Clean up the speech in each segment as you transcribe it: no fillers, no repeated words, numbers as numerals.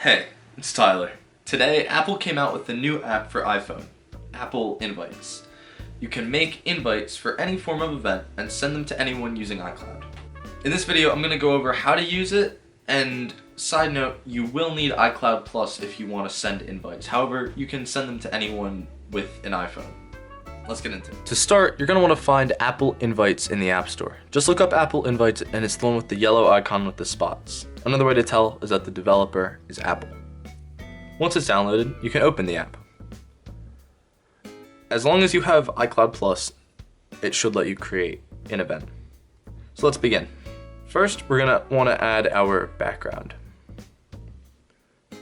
Hey, it's Tyler. Today, Apple came out with a new app for iPhone, Apple Invites. You can make invites for any form of event and send them to anyone using iCloud. In this video, I'm going to go over how to use it, and side note, you will need iCloud Plus if you want to send invites. However, you can send them to anyone with an iPhone. Let's get into it. To start, you're going to want to find Apple Invites in the App Store. Just look up Apple Invites and it's the one with the yellow icon with the spots. Another way to tell is that the developer is Apple. Once it's downloaded, you can open the app. As long as you have iCloud Plus, it should let you create an event. So let's begin. First, we're going to want to add our background.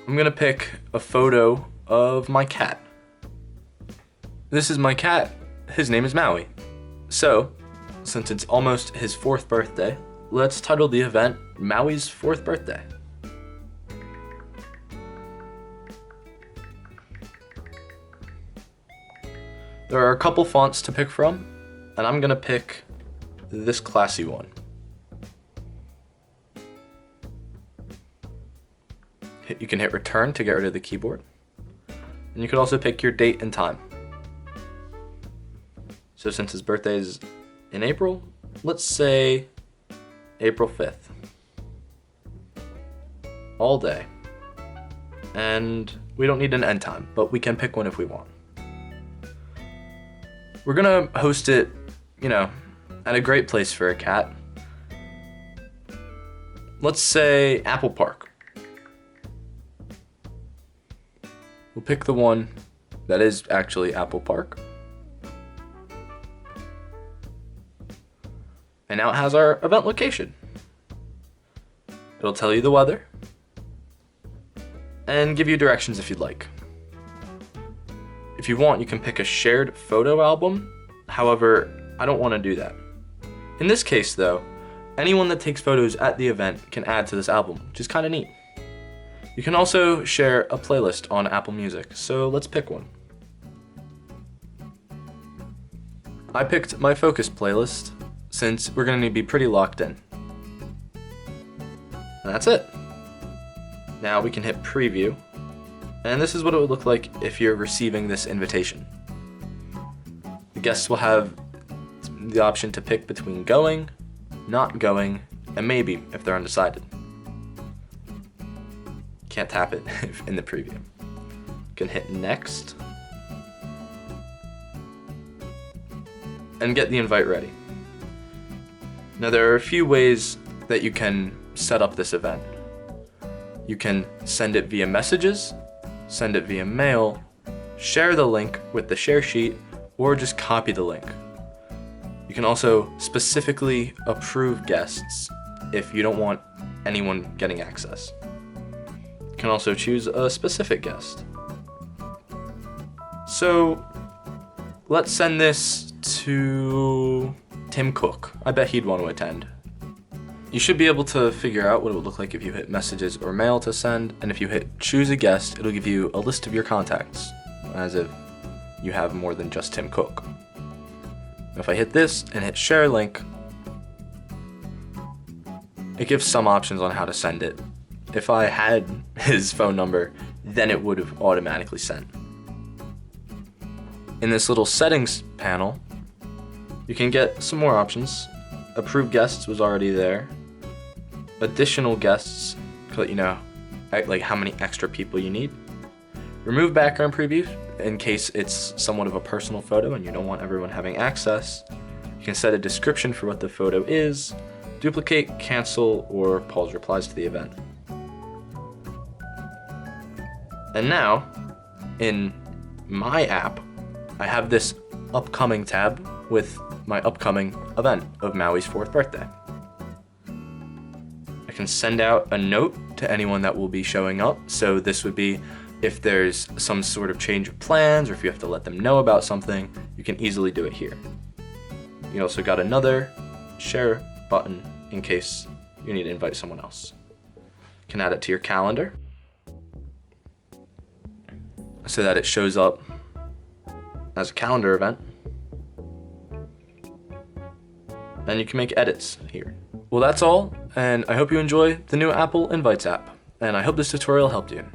I'm going to pick a photo of my cat. This is my cat. His name is Maui. So, since it's almost his 4th birthday, let's title the event Maui's 4th birthday. There are a couple fonts to pick from, and I'm gonna pick this classy one. You can hit return to get rid of the keyboard. And you could also pick your date and time. So since his birthday is in April, let's say April 5th. All day. And we don't need an end time, but we can pick one if we want. We're gonna host it, at a great place for a cat. Let's say Apple Park. We'll pick the one that is actually Apple Park. And now it has our event location. It'll tell you the weather and give you directions if you'd like. If you want, you can pick a shared photo album. However, I don't want to do that. In this case though, anyone that takes photos at the event can add to this album, which is kind of neat. You can also share a playlist on Apple Music, so let's pick one. I picked my Focus playlist, since we're going to be pretty locked in. And that's it. Now we can hit preview, and this is what it would look like if you're receiving this invitation. The guests will have the option to pick between going, not going, and maybe if they're undecided. Can't tap it in the preview. You can hit next, and get the invite ready. Now there are a few ways that you can set up this event. You can send it via messages, send it via mail, share the link with the share sheet, or just copy the link. You can also specifically approve guests if you don't want anyone getting access. You can also choose a specific guest. So let's send this to Tim Cook. I bet he'd want to attend. You should be able to figure out what it would look like if you hit messages or mail to send, and if you hit choose a guest, it'll give you a list of your contacts, as if you have more than just Tim Cook. If I hit this and hit share link, it gives some options on how to send it. If I had his phone number, then it would have automatically sent. In this little settings panel, you can get some more options. Approved guests was already there. Additional guests to let you know like how many extra people you need. Remove background preview in case it's somewhat of a personal photo and you don't want everyone having access. You can set a description for what the photo is, duplicate, cancel, or pause replies to the event. And now, in my app, I have this upcoming tab with my upcoming event of Maui's 4th birthday. I can send out a note to anyone that will be showing up. So this would be if there's some sort of change of plans or if you have to let them know about something, you can easily do it here. You also got another share button in case you need to invite someone else. You can add it to your calendar so that it shows up as a calendar event. And you can make edits here. Well, that's all, and I hope you enjoy the new Apple Invites app. and I hope this tutorial helped you.